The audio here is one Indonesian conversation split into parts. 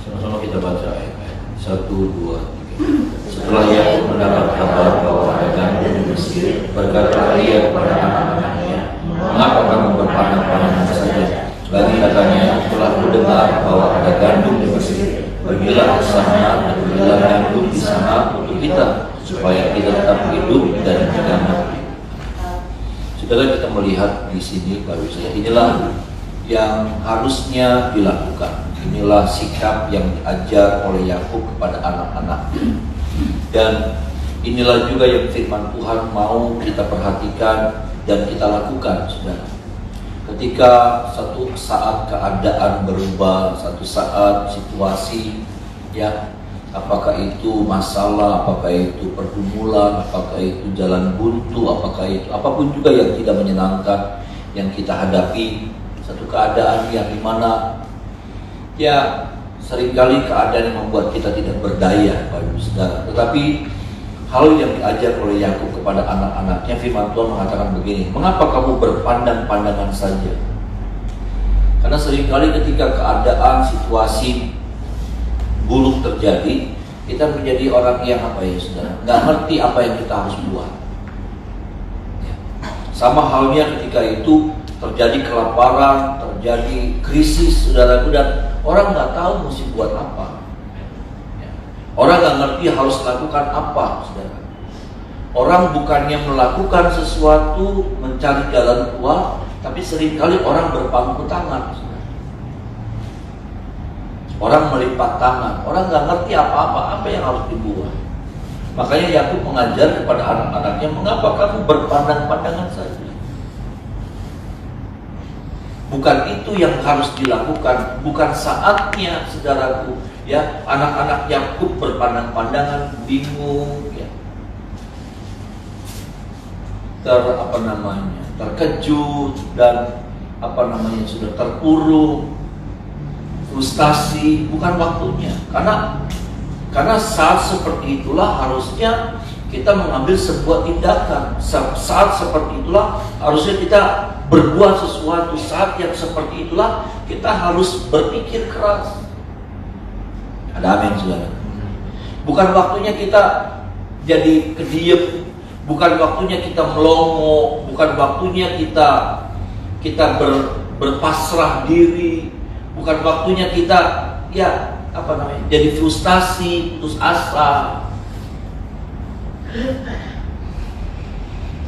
Sama-sama kita baca ayat-ayat. 1, 2, 3. Setelah Yakub mendapat kabar bahwa ada gandum di Mesir, berkatalah ia kepada anak-anaknya, "Mengapa kamu berpandang-pandangan saja? Lagi katanya, telah mendengar bahwa ada gandum di Mesir. Pergilah ke sana dan belilah gandum di sana untuk kita, supaya kita tetap hidup dan berdamai." Saudara, kita melihat di sini, Bapak Ibu saya, inilah yang harusnya dilakukan. Inilah sikap yang diajar oleh Yakub kepada anak-anaknya. Dan inilah juga yang firman Tuhan mau kita perhatikan dan kita lakukan, saudara. Ketika satu saat keadaan berubah, satu saat situasi, ya, apakah itu masalah, apakah itu pergumulan, apakah itu jalan buntu, apakah itu apapun juga yang tidak menyenangkan yang kita hadapi, satu keadaan yang dimana ya seringkali keadaan yang membuat kita tidak berdaya, Bapak Ibu Saudara. Tetapi hal yang diajar oleh Yakub kepada anak-anaknya, firman Tuhan mengatakan begini, "Mengapa kamu berpandang-pandangan saja?" Karena seringkali ketika keadaan, situasi buruk terjadi, kita menjadi orang yang apa ya saudara, nggak ngerti apa yang kita harus buat. Sama halnya ketika itu terjadi kelaparan, terjadi krisis, saudaraku, dan orang nggak tahu mesti buat apa. Orang nggak ngerti harus lakukan apa, saudara. Orang bukannya melakukan sesuatu mencari jalan keluar, tapi seringkali orang berpangku tangan, saudara. Orang melipat tangan, orang nggak ngerti apa yang harus dibuat. Makanya Yakub mengajar kepada anak-anaknya, "Mengapa kamu berpandang-pandangan saja?" Bukan itu yang harus dilakukan, bukan saatnya, saudaraku. Ya, anak-anak Yakub berpandang-pandangan, bingung, ya, terkejut dan sudah terpuruk, frustasi. Bukan waktunya, karena saat seperti itulah harusnya kita mengambil sebuah tindakan. Saat seperti itulah harusnya kita berbuat sesuatu. Saat yang seperti itulah kita harus berpikir keras. Ada amin, saudara? Bukan waktunya kita jadi kediam, bukan waktunya kita melongo, bukan waktunya kita berpasrah diri, bukan waktunya kita jadi frustasi, putus asa.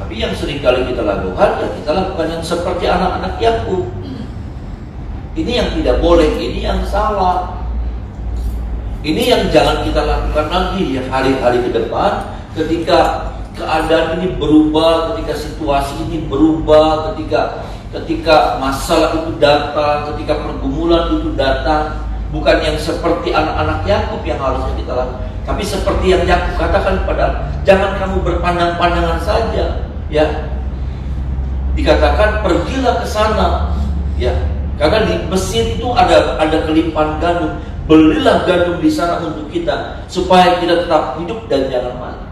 Tapi yang seringkali kita lakukan, ya kita lakukan yang seperti anak-anak Yakub. Ini yang tidak boleh, ini yang salah. Ini yang jangan kita lakukan lagi ya hari-hari ke depan. Ketika keadaan ini berubah, ketika situasi ini berubah, ketika masalah itu datang, ketika pergumulan itu datang, bukan yang seperti anak-anak Yakub yang harusnya kita lakukan, tapi seperti yang Yakub katakan kepada, jangan kamu berpandang-pandangan saja, ya. Dikatakan pergilah ke sana, ya. Karena di Mesir itu ada kelimpahan gandum, belilah gandum di sana untuk kita, supaya kita tetap hidup dan jangan mati.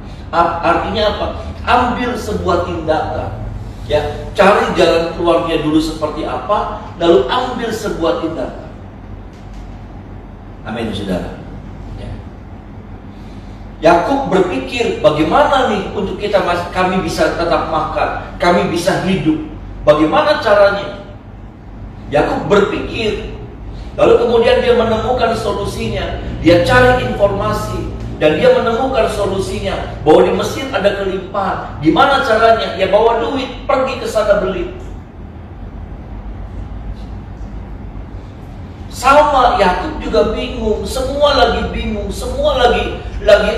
Artinya apa? Ambil sebuah tindakan, ya. Cari jalan keluarnya dulu seperti apa, lalu ambil sebuah tindakan. Amin, saudara. Ya. Yakub berpikir, bagaimana nih untuk kami bisa tetap makan, kami bisa hidup. Bagaimana caranya? Yakub berpikir, lalu kemudian dia menemukan solusinya. Dia cari informasi dan dia menemukan solusinya bahwa di Mesir ada kelimpahan. Gimana caranya? Ya bawa duit, pergi ke sana beli. Sama, Yakub juga bingung, semua lagi bingung, semua lagi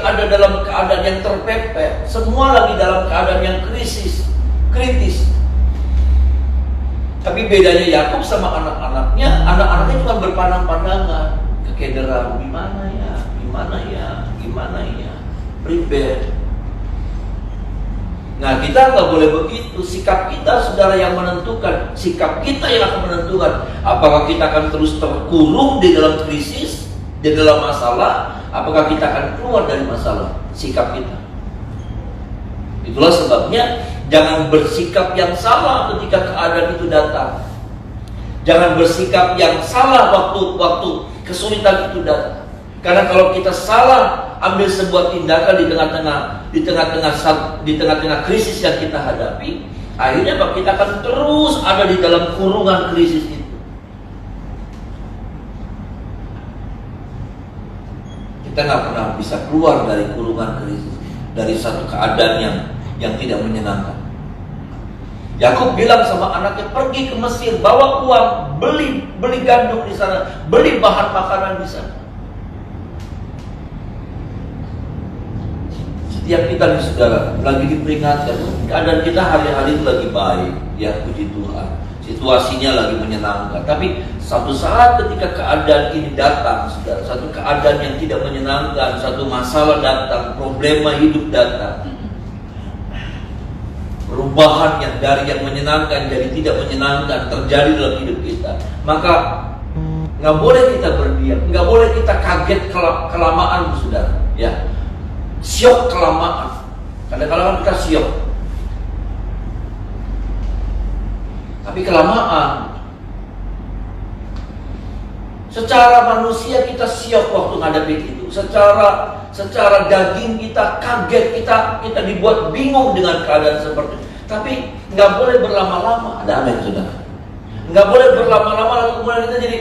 ada dalam keadaan yang terpepet, semua lagi dalam keadaan yang kritis. Tapi bedanya Yakub sama anak-anaknya cuma berpandang-pandangan, kekederan, gimana ya, prepare. Nah, kita nggak boleh begitu. Sikap kita, saudara, yang menentukan. Sikap kita yang akan menentukan apakah kita akan terus terkurung di dalam krisis, di dalam masalah, apakah kita akan keluar dari masalah. Sikap kita. Itulah sebabnya jangan bersikap yang salah ketika keadaan itu datang. Jangan bersikap yang salah waktu kesulitan itu datang. Karena kalau kita salah ambil sebuah tindakan di tengah-tengah krisis yang kita hadapi, akhirnya kita akan terus ada di dalam kurungan krisis itu. Kita nggak pernah bisa keluar dari kurungan krisis, dari satu keadaan yang tidak menyenangkan. Yakub bilang sama anaknya, pergi ke Mesir, bawa uang, beli gandum di sana, beli bahan makanan di sana. Setiap kita nih saudara lagi diperingatkan, keadaan kita hari-hari itu lagi baik, ya puji Tuhan, situasinya lagi menyenangkan. Tapi satu saat ketika keadaan ini datang, saudara, satu keadaan yang tidak menyenangkan, satu masalah datang, problema hidup datang, perubahan yang menyenangkan jadi tidak menyenangkan terjadi dalam hidup kita, maka nggak boleh kita berdiam, nggak boleh kita kaget kelamaan, saudara, ya, syok kelamaan. Kadang-kadang kita syok, tapi kelamaan. Secara manusia kita syok waktu menghadapi itu, secara daging kita kaget, kita dibuat bingung dengan keadaan seperti itu. Tapi nggak boleh berlama-lama. Ada amin, saudara? Nggak boleh berlama-lama lalu kemudian kita jadi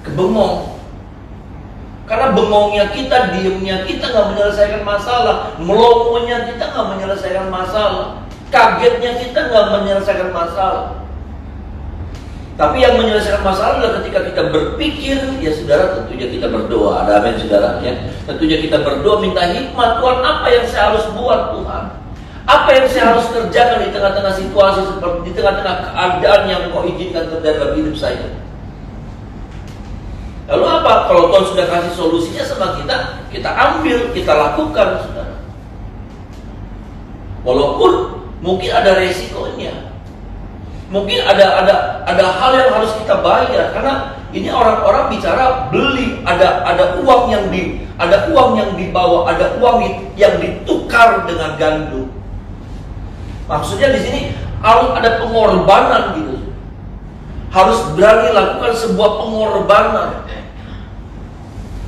kebengong. Karena bengongnya kita, diemnya kita nggak menyelesaikan masalah, melongonya kita nggak menyelesaikan masalah, kagetnya kita nggak menyelesaikan masalah. Tapi yang menyelesaikan masalah adalah ketika kita berpikir, ya saudara, tentunya kita berdoa. Ada amin, saudara, ya. Tentunya kita berdoa minta hikmat, Tuhan, apa yang saya harus buat, Tuhan? Apa yang saya harus kerjakan di tengah-tengah situasi seperti, di tengah-tengah keadaan yang Kau izinkan terjadi dalam hidup saya? Lalu apa? Kalau Tuhan sudah kasih solusinya sama kita ambil, kita lakukan, saudara. Walaupun mungkin ada resikonya. Mungkin ada hal yang harus kita bayar, karena ini orang-orang bicara beli, ada uang yang dibawa, ada uang yang ditukar dengan gandum. Maksudnya di sini harus ada pengorbanan gitu. Harus berani lakukan sebuah pengorbanan.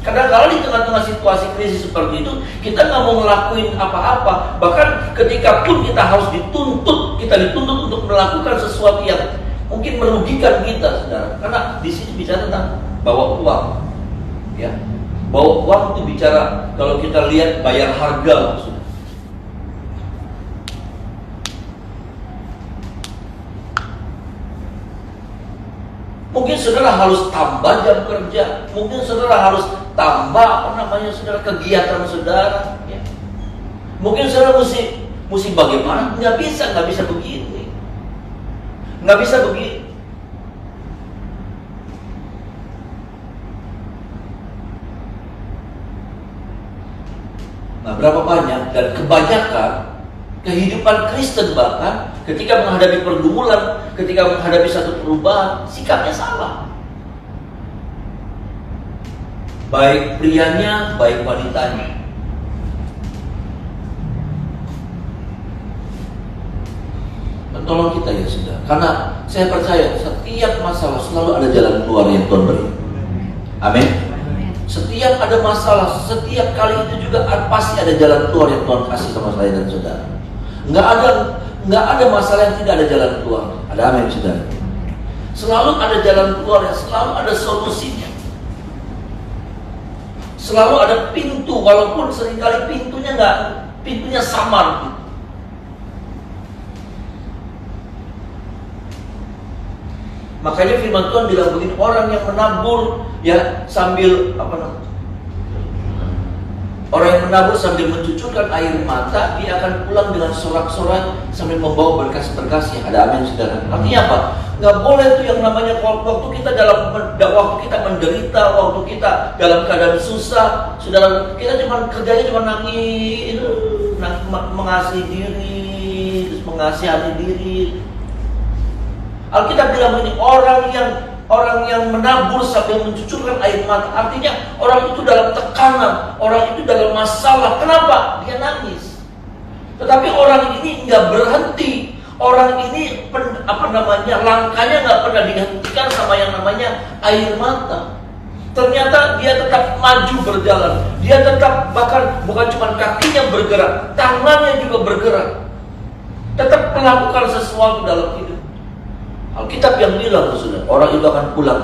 Kadang-kadang di tengah-tengah situasi krisis seperti itu, kita nggak mau ngelakuin apa-apa. Bahkan ketika pun kita harus dituntut untuk melakukan sesuatu yang mungkin merugikan kita, saudara. Karena di sini bicara tentang bawa uang, ya. Bawa uang itu bicara, kalau kita lihat bayar harga, maksudnya. Mungkin saudara harus tambah jam kerja, mungkin saudara harus tambah saudara, kegiatan saudara, ya. Mungkin saudara mesti bagaimana? Nggak bisa begini, nggak bisa begini. Nah, berapa banyak dan kebanyakan kehidupan Kristen bahkan ketika menghadapi pergumulan, ketika menghadapi satu perubahan, sikapnya salah. Baik prianya, baik wanitanya. Tolong kita ya sudah, karena saya percaya setiap masalah selalu ada jalan keluar yang Tuhan beri. Amin. Setiap ada masalah, setiap kali itu juga pasti ada jalan keluar yang Tuhan kasih sama saya dan saudara. Nggak ada masalah yang tidak ada jalan keluar. Ada amin, saudara. Selalu ada jalan keluar, selalu ada solusinya. Selalu ada pintu, walaupun seringkali pintunya samar gitu. Makanya firman Tuhan bilang begini, orang yang menabur ya sambil orang yang menabur sambil mencucurkan air mata, dia akan pulang dengan sorak-sorai sambil membawa berkas-berkas yang ada amin, saudara. Artinya apa? Nggak boleh tuh yang namanya waktu kita menderita, waktu kita dalam keadaan susah, saudara, kita kerjanya cuma nangis, mengasihi diri, terus mengasihani diri. Alkitab bilang ini, orang yang menabur sambil mencucurkan air mata, artinya orang itu dalam tekanan, orang itu dalam masalah. Kenapa? Dia nangis. Tetapi orang ini nggak berhenti. Orang ini langkahnya nggak pernah dihentikan sama yang namanya air mata. Ternyata dia tetap maju berjalan. Dia tetap, bahkan bukan cuma kakinya bergerak, tangannya juga bergerak. Tetap melakukan sesuatu dalam hidup. Alkitab yang bilang, saudara, orang itu akan pulang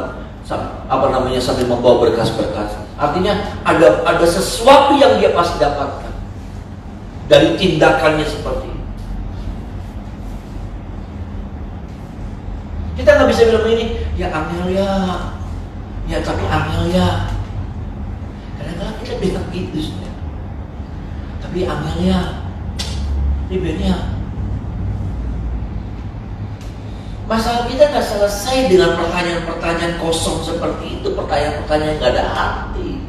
sambil membawa berkas-berkas. Artinya ada sesuatu yang dia pasti dapatkan dari tindakannya seperti ini. Kita nggak bisa bilang ini, ya angel ya. Ya tapi angel ya. Kadang-kadang kita bilang gitu, saudara. Tapi angel ya. Ribetnya. Masalah kita nggak selesai dengan pertanyaan-pertanyaan kosong seperti itu, pertanyaan-pertanyaan yang nggak ada arti.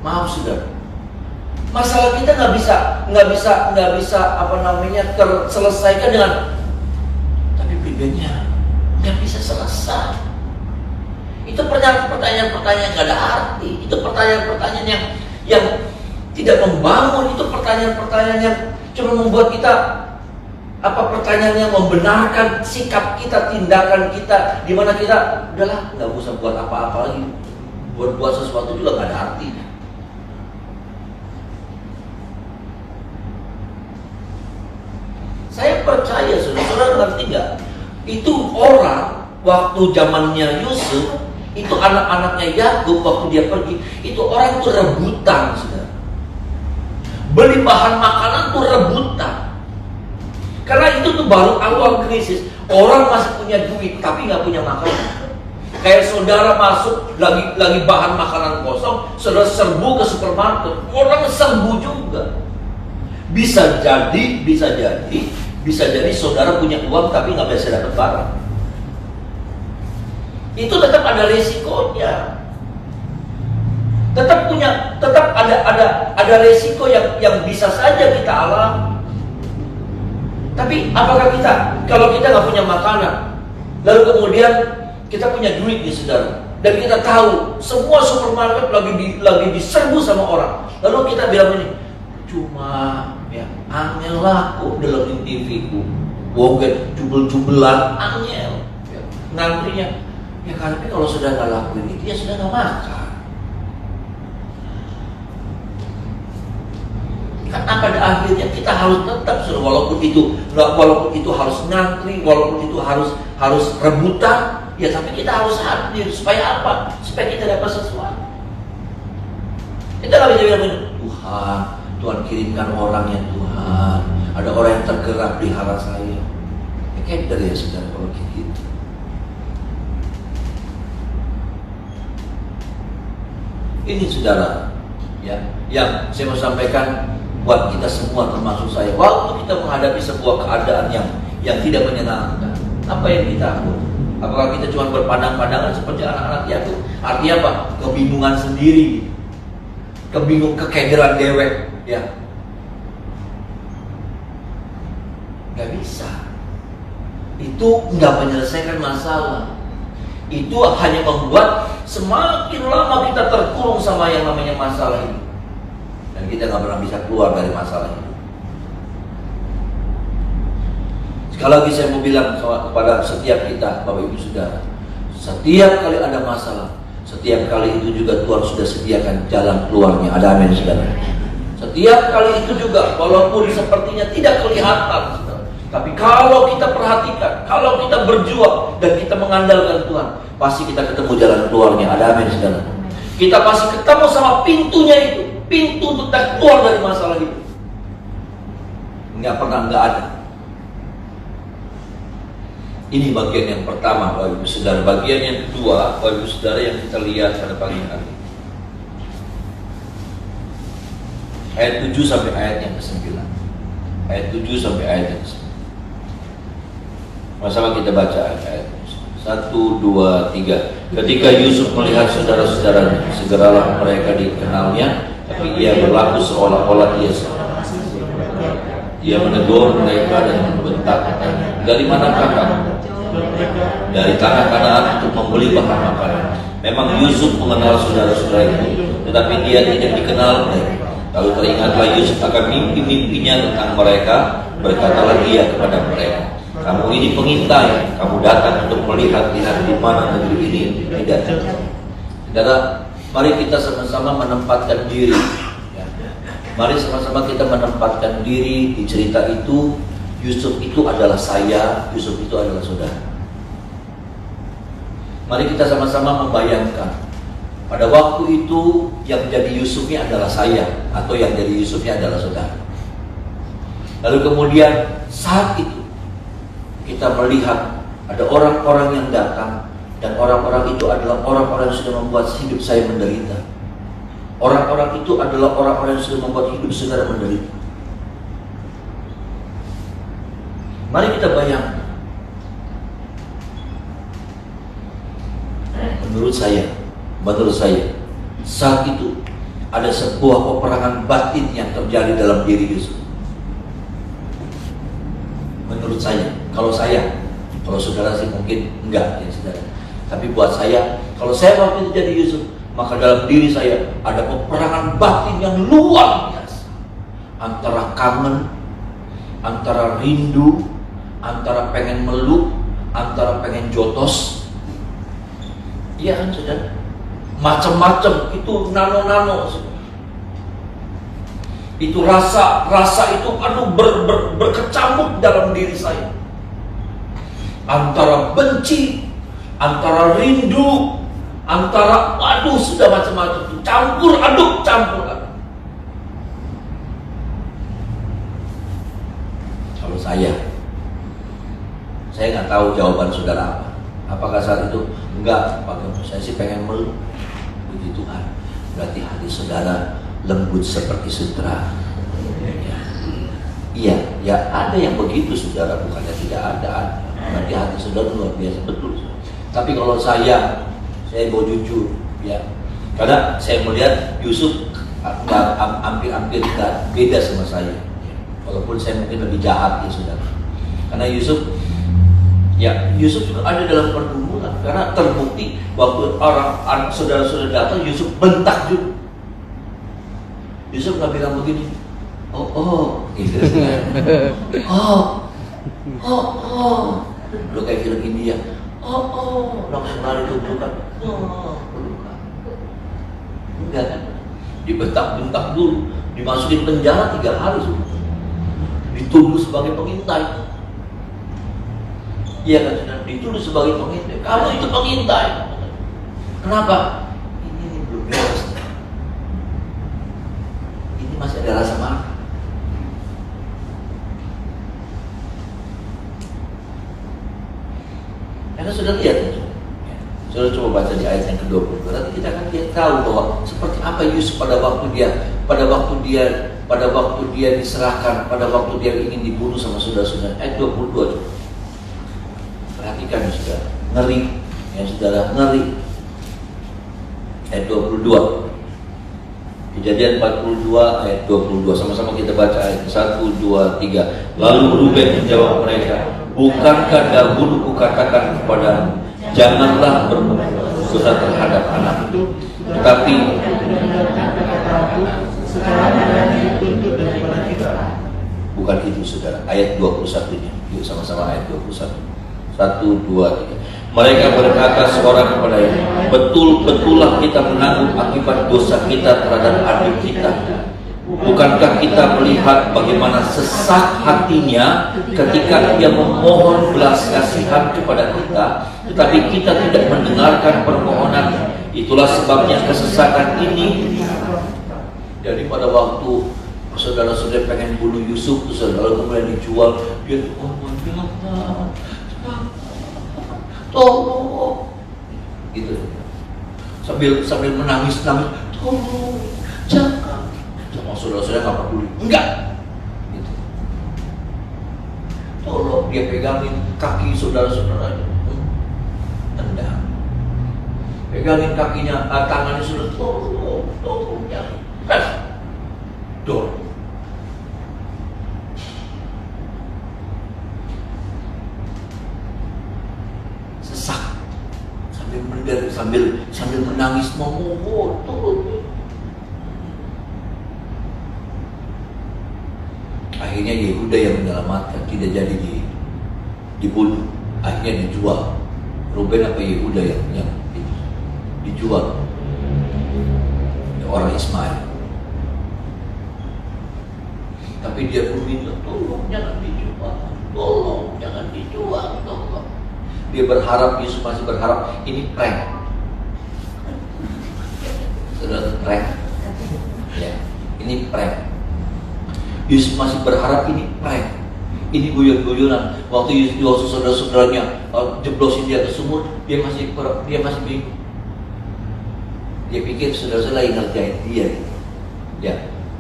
Maaf, saudara. Masalah kita nggak bisa terselesaikan dengan, tapi pribadinya nggak bisa selesai. Itu pertanyaan-pertanyaan yang nggak ada arti. Itu pertanyaan-pertanyaan yang tidak membangun. Itu pertanyaan-pertanyaan yang cuma membuat kita pertanyaan yang membenarkan sikap kita, tindakan kita, di mana kita udahlah nggak usah buat apa-apa lagi, buat sesuatu juga nggak ada artinya. Saya percaya, saudara ngerti nggak? Itu orang waktu zamannya Yusuf, itu anak-anaknya Yakub waktu dia pergi, itu orang tuh rebutan, saudara. Beli bahan makanan tuh rebutan. Karena itu tuh baru awal krisis. Orang masih punya duit tapi nggak punya makanan. Kayak saudara masuk lagi bahan makanan kosong, saudara serbu ke supermarket, orang serbu juga. Bisa jadi saudara punya uang tapi nggak bisa dapat barang. Itu tetap ada resikonya. Tetap ada resiko yang bisa saja kita alami. Tapi apakah kalau kita nggak punya makanan, lalu kemudian kita punya duit nih, saudara, dan kita tahu semua supermarket lagi diserbu sama orang, lalu kita bilang ini, cuma ya angel laku dalam TV ku, woget jubel-jubelan angel, ya, ngantrinya, ya tapi kalau sudah nggak lakuin itu ya sudah nggak makan. Karena pada akhirnya kita harus tetap, walaupun itu harus ngantri, walaupun itu harus rebutan, ya tapi kita harus hadir. Supaya apa? Supaya kita dapat sesuatu. Kita nggak bisa bilang, Tuhan kirimkan orang ya Tuhan. Ada orang yang tergerak di hara saya. Ya keder ya saudara kalau gitu. Ini saudara, ya, yang saya mau sampaikan buat kita semua termasuk saya. Waktu kita menghadapi sebuah keadaan yang tidak menyenangkan, apa yang kita lakukan? Apakah kita cuma berpandang-pandangan seperti anak-anak Yakub? Artinya apa? Kebingungan sendiri, kekederan dewek, ya. Gak bisa. Itu nggak menyelesaikan masalah. Itu hanya membuat semakin lama kita terkurung sama yang namanya masalah ini. Dan kita nggak pernah bisa keluar dari masalah itu. Sekali lagi saya mau bilang kepada setiap kita, Bapak Ibu Saudara, setiap kali ada masalah, setiap kali itu juga Tuhan sudah sediakan jalan keluarnya. Ada amin, saudara. Setiap kali itu juga, walaupun sepertinya tidak kelihatan, saudara, tapi kalau kita perhatikan, kalau kita berjuang dan kita mengandalkan Tuhan, pasti kita ketemu jalan keluarnya. Ada amin, saudara. Kita pasti ketemu sama pintunya itu. Pintu untuk keluar dari masalah itu nggak pernah nggak ada. Ini bagian yang pertama, Bapak Ibu Saudara. Bagian yang kedua, Bapak Ibu Saudara, yang kita lihat pada pagi hari, ayat 7 sampai ayat yang ke-9. Ayat 7 sampai ayat yang ke-9. Sama-sama kita baca ayat 1, 2, 3. Ketika Yusuf melihat saudara-saudaranya, segeralah mereka dikenalnya, tapi ia berlaku seolah-olah ia seorang. Ia menegur mereka dan membentak, dari manakah kamu? Dari tanah Kanaan untuk membeli bahan makanan. Memang Yusuf mengenal saudara-saudara itu, tetapi dia tidak dikenal mereka. Lalu teringatlah Yusuf akan mimpi-mimpinya tentang mereka, Berkatalah Ia kepada mereka, kamu ini pengintai, kamu datang untuk melihat-lihat di mana negeri ini tidak. Saudara, mari kita sama-sama menempatkan diri. Mari sama-sama kita menempatkan diri di cerita itu. Yusuf itu adalah saya, Yusuf itu adalah saudara. Mari kita sama-sama membayangkan, pada waktu itu yang jadi Yusufnya adalah saya, atau yang jadi Yusufnya adalah saudara. Lalu kemudian saat itu kita melihat ada orang-orang yang datang, dan orang-orang itu adalah orang-orang yang sudah membuat hidup saya menderita. Orang-orang itu adalah orang-orang yang sudah membuat hidup saudara menderita. Mari kita bayangkan. Menurut saya, saat itu ada sebuah peperangan batin yang terjadi dalam diri Yusuf. Menurut saya, kalau saudara sih mungkin enggak ya saudara. Tapi buat saya, kalau saya waktu itu jadi Yusuf, maka dalam diri saya ada peperangan batin yang luar biasa. Antara kangen, antara rindu, antara pengen meluk, antara pengen jotos. Iya kan saudara? Macam-macam itu nano-nano. Itu rasa itu berkecamuk dalam diri saya. Antara benci, antara rindu, antara sudah macam-macam itu campur aduk. Kalau saya nggak tahu jawaban saudara apa. Apakah saat itu enggak, saya sih pengen meluk. Puji Tuhan, berarti hati saudara lembut seperti sutra. Iya, ya ada yang begitu saudara, bukannya tidak ada. Berarti hati saudara luar biasa, betul. Tapi kalau saya mau jujur, ya, karena saya melihat Yusuf hampir nggak beda sama saya. Walaupun saya mungkin lebih jahat ya saudara. Karena Yusuf juga ada dalam pergumulan, karena terbukti waktu orang saudara-saudara datang, Yusuf bentak juga. Yusuf nggak bilang begini, gitu. Lu kayak film India, langsung lari pelukan, pelukan. Enggak kan? Dibentak-bentak dulu, dimasukin penjara 3 hari, dituduh sebagai pengintai. Iya kan, sudah dituduh sebagai pengintai. Kamu itu pengintai. Kenapa? Ini belum beres. Ini masih ada rasa marah. Karena sudah lihat, sudah coba baca di ayat yang ke-20. Nanti kita akan tahu bahwa seperti apa Yusuf pada waktu dia diserahkan, pada waktu dia ingin dibunuh sama saudara-saudara. Ayat 22 coba. Perhatikan ya saudara, ngeri ya saudara, ngeri. Ayat 22, Kejadian 42 ayat 22, sama-sama kita baca ayat 1, 2, 3. Lalu Ruben menjawab mereka, bukankah dahulu kukatakan kepadamu, janganlah berbuat dosa terhadap anak itu, tetapi bukan itu saudara. Ayat 21-nya, yuk sama-sama ayat 21. 1, 2, 3. Mereka berkata seorang kepada yang, betul-betullah kita menanggung akibat dosa kita terhadap adik kita. Bukankah kita melihat bagaimana sesak hatinya ketika dia memohon belas kasihan kepada kita, tetapi kita tidak mendengarkan permohonan. Itulah sebabnya kesesakan ini. Jadi pada waktu saudara-saudara pengen bunuh Yusuf, saudara kemudian dijual, dia tolong, gitu, sambil menangis, tolong, jangan. Sama saudara-saudara nggak peduli, enggak, gitu. Tolong, dia pegangin kaki saudara-saudaranya, tendang, pegangin kakinya, tangannya sudah, tolong, jangan, dorong. Sesak, sambil menangis, memohon, tolong. Akhirnya Yehuda yang menyelamatkan, tidak jadi dibunuh, akhirnya dijual. Ruben apa Yehuda yang dijual orang Ismail. Tapi dia pun minta, tolong jangan dijual, tolong jangan dijual, tolong. Dia berharap, Yusuf masih berharap ini prank. Saudara, prank. Ya, ini prank. Yusuf masih berharap ini prank. Ini guyon-guyonan. Waktu Yusuf saudara-saudaranya jeblosin dia ke sumur, dia masih bingung. Dia pikir saudara-saudara lagi ngerjain dia. Ya,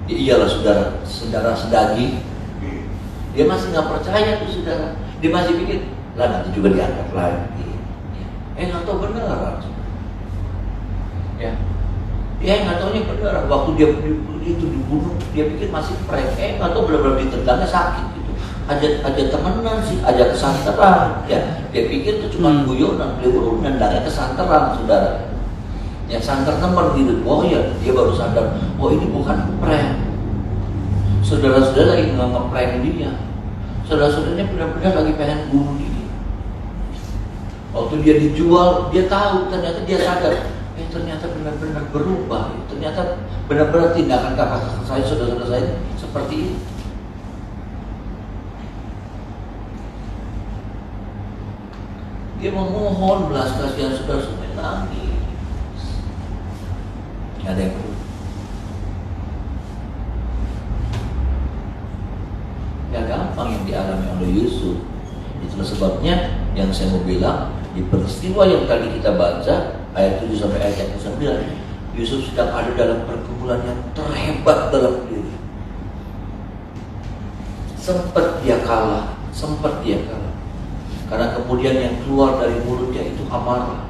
iyalah saudara sedaging. Dia masih nggak percaya tuh saudara. Dia masih pikir, lah nanti juga diangkat lagi. Nggak tahu benar. Ya, dia nggak tahu ini benar. Waktu dia itu dibunuh, dia pikir masih prank. Nggak tahu benar-benar ditendangnya sakit gitu. Aja temenan sih, aja kesanteran. Ya, dia pikir itu cuma guyonan, beliau nendangnya kesanteran saudara. Yang santer teman gitu. Oh ya, dia baru sadar, oh ini bukan prank. Saudara-saudara lagi nge-prank dia. Saudara-saudaranya benar-benar lagi pengen bunuh dia. Waktu dia dijual, dia tahu, ternyata dia sadar, ternyata benar-benar berubah. Ternyata benar-benar tindakan kakak saya, saudara-saudara saya seperti ini. Dia memohon belas kasihan saudara-saudara, nangis. Ada yang perlu. Gak gampang yang dialami oleh Yusuf. Itulah sebabnya yang saya mau bilang, di peristiwa yang tadi kita baca ayat 7 sampai ayat 9, Yusuf sedang ada dalam pergumulan yang terhebat dalam diri. Sempat dia kalah. Karena kemudian yang keluar dari mulutnya itu amarah.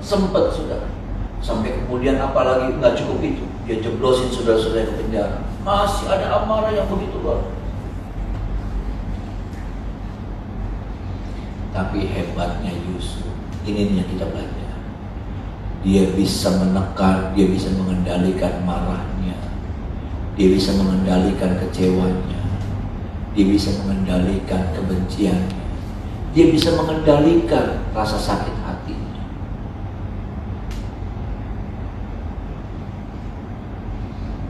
Sempat sudah. Sampai kemudian apalagi nggak cukup itu, dia jeblosin saudara-saudara ke penjara. Masih ada amarah yang begitu luar. Tapi hebatnya Yusuf, ini yang kita belajar. Dia bisa menekan, dia bisa mengendalikan marahnya, dia bisa mengendalikan kecewanya, dia bisa mengendalikan kebenciannya, dia bisa mengendalikan rasa sakit hatinya.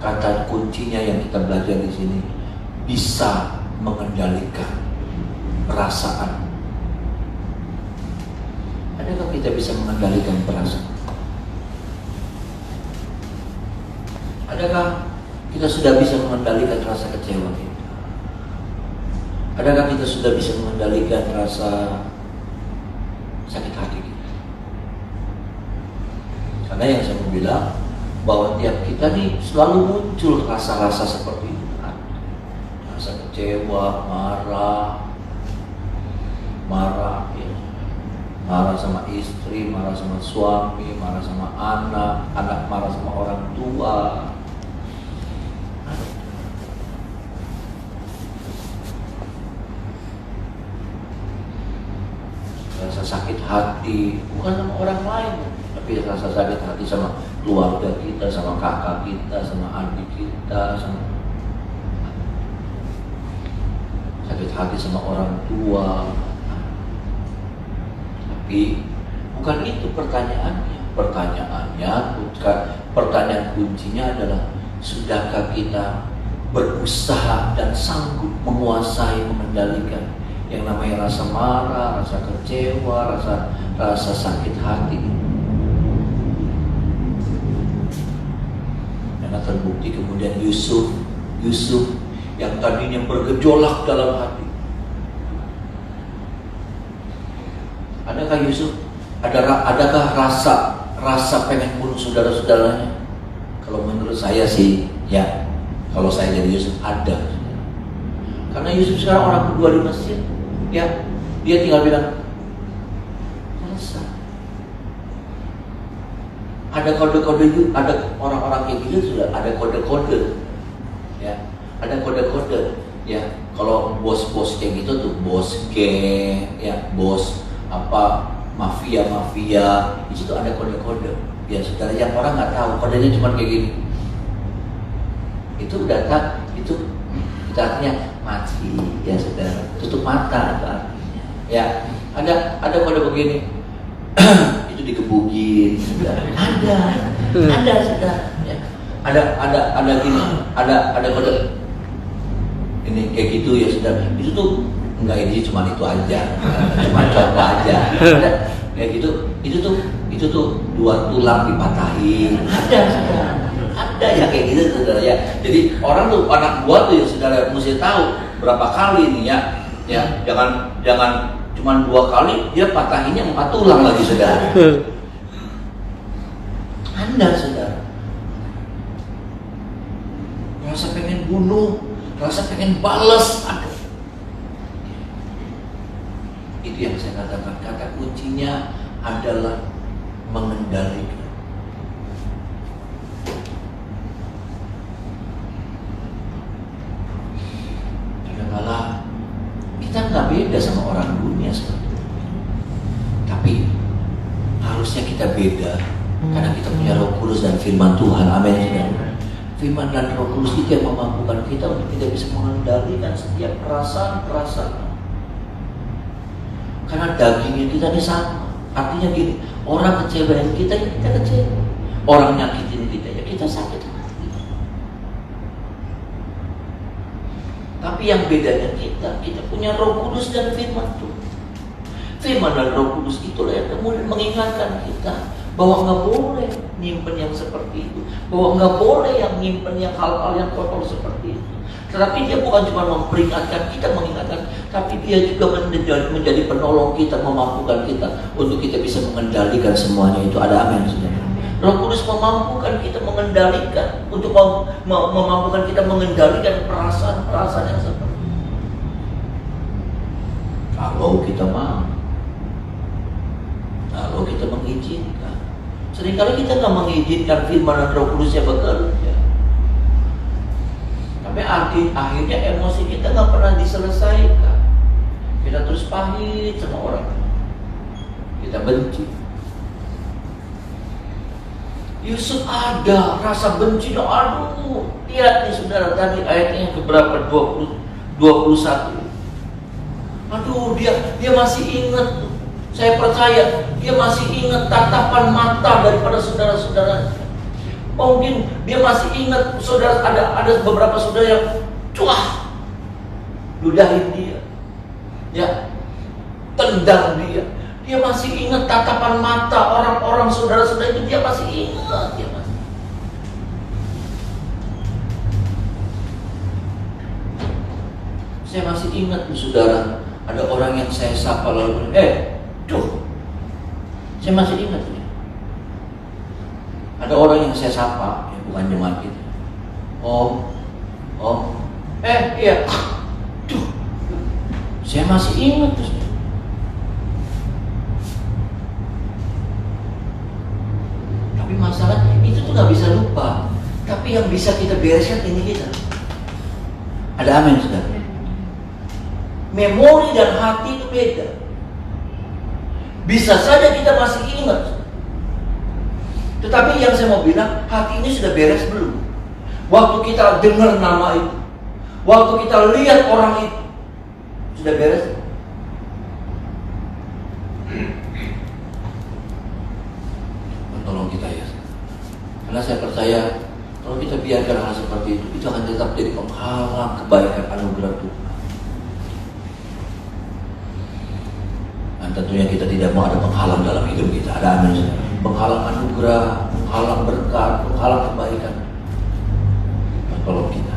Kata kuncinya yang kita belajar di sini, bisa mengendalikan perasaan. Adakah kita bisa mengendalikan perasaan? Adakah kita sudah bisa mengendalikan rasa kecewa kita? Adakah kita sudah bisa mengendalikan rasa sakit hati kita? Karena yang saya mau bilang, bahwa tiap kita nih selalu muncul rasa-rasa seperti itu. Rasa kecewa, marah ya. Marah sama istri, marah sama suami, marah sama anak marah sama orang tua. Rasa sakit hati bukan sama orang lain, tapi rasa sakit hati sama keluarga kita, sama kakak kita, sama adik kita, sama sakit hati sama orang tua. Tapi bukan itu pertanyaannya. Pertanyaan kuncinya adalah, sudahkah kita berusaha dan sanggup menguasai, mengendalikan yang namanya rasa marah, rasa kecewa, rasa sakit hati. Karena terbukti kemudian Yusuf yang tadinya bergejolak dalam hati. Adakah Yusuf adakah rasa pengen bunuh saudara-saudaranya? Kalau menurut saya sih, ya, kalau saya jadi Yusuf ada. Karena Yusuf sekarang orang kedua di Mesir, ya, dia tinggal bilang, selesai. Ada kode-kode, ada orang-orang kayak gitu sudah ada kode-kode, ya, ada kode-kode, ya. Kalau bos-bos kayak gitu tuh, bos geng, ya, bos mafia, di situ ada kode-kode. Ya saudara, yang orang nggak tahu kodenya cuma kayak gini. Itu data, itu artinya mati ya saudara. Tutup mata itu artinya. Ya, ada kode begini. Itu dikebukin, saudara. Ada saudara. Ya. Ada gini, ada kode ini kayak gitu ya saudara. Itu tuh enggak, ini cuma itu aja, cuma contoh aja. Ada kayak gitu, itu tuh 2 tulang dipatahin. Ada saudara. Ada ya kayak gitu saudara ya. Jadi orang tuh, anak buah tuh ya saudara mesti tahu berapa kali nih ya jangan cuma 2 kali dia patahinnya 4 tulang lagi saudara. Anda saudara rasa pengen bunuh, rasa pengen balas ada. Itu yang saya katakan, kata kuncinya adalah mengendalikan. Kadang-kadang kita nggak beda sama orang dunia seperti itu. Tapi harusnya kita beda karena kita punya Roh Kudus dan Firman Tuhan. Amin. Firman dan Roh Kudus itu yang memampukan kita untuk kita bisa mengendalikan setiap perasaan-perasaan. Karena dagingnya kita ini sama. Artinya gini, orang kecewain kita, ya kita kecewa. Orang nyakitin kita, ya kita sakit hati. Tapi yang bedanya kita punya Roh Kudus dan Firman Tuhan. Firman dan Roh Kudus itulah yang kemudian mengingatkan kita bahwa nggak boleh nyimpen yang seperti itu, bahwa nggak boleh yang nyimpen yang hal-hal yang kotor seperti itu. Tetapi dia bukan cuma memperingatkan kita, mengingatkan, tapi dia juga menjadi penolong kita, memampukan kita untuk kita bisa mengendalikan semuanya itu. Ada amin saudara. Roh Kudus memampukan kita mengendalikan, untuk memampukan kita mengendalikan perasaan-perasaan yang seperti itu. Kalau kita mau, kalau kita mengizinkan. Seringkali kita nggak mengizinkan Firman dan Roh Kudusnya bekerja. Tapi akhirnya emosi kita nggak pernah diselesaikan. Kita terus pahit sama orang. Kita benci. Yusuf ada rasa benci. Aduh, lihat nih saudara tadi ayatnya yang keberapa? 21. Aduh, dia masih ingat. Saya percaya dia masih ingat tatapan mata daripada saudara-saudaranya. Mungkin dia masih ingat saudara, ada beberapa saudara yang cuah ludahin dia, ya, tendang dia. Dia masih ingat tatapan mata orang-orang saudara-saudara itu, dia masih ingat, Saya masih ingat saudara, ada orang yang saya sapa lalu, saya masih ingat ya. Ada orang yang saya sapa, ya bukan jemaat kita. Iya. Saya masih ingat tuh. Tapi masalah itu tuh nggak bisa lupa. Tapi yang bisa kita bereskan ini kita. Ada amin saudara. Memori dan hati itu beda. Bisa saja kita masih ingat. Tetapi yang saya mau bilang, hati ini sudah beres belum? Waktu kita dengar nama itu, waktu kita lihat orang itu, sudah beres? Tolong kita ya. Karena saya percaya, kalau kita biarkan hal seperti itu akan tetap jadi penghalang kebaikan anugerah Tuhan. Dan tentunya kita tidak mau ada penghalang dalam hidup kita. Ada amin. Penghalang anugerah, penghalang berkat, penghalang kebaikan. Tolong kita.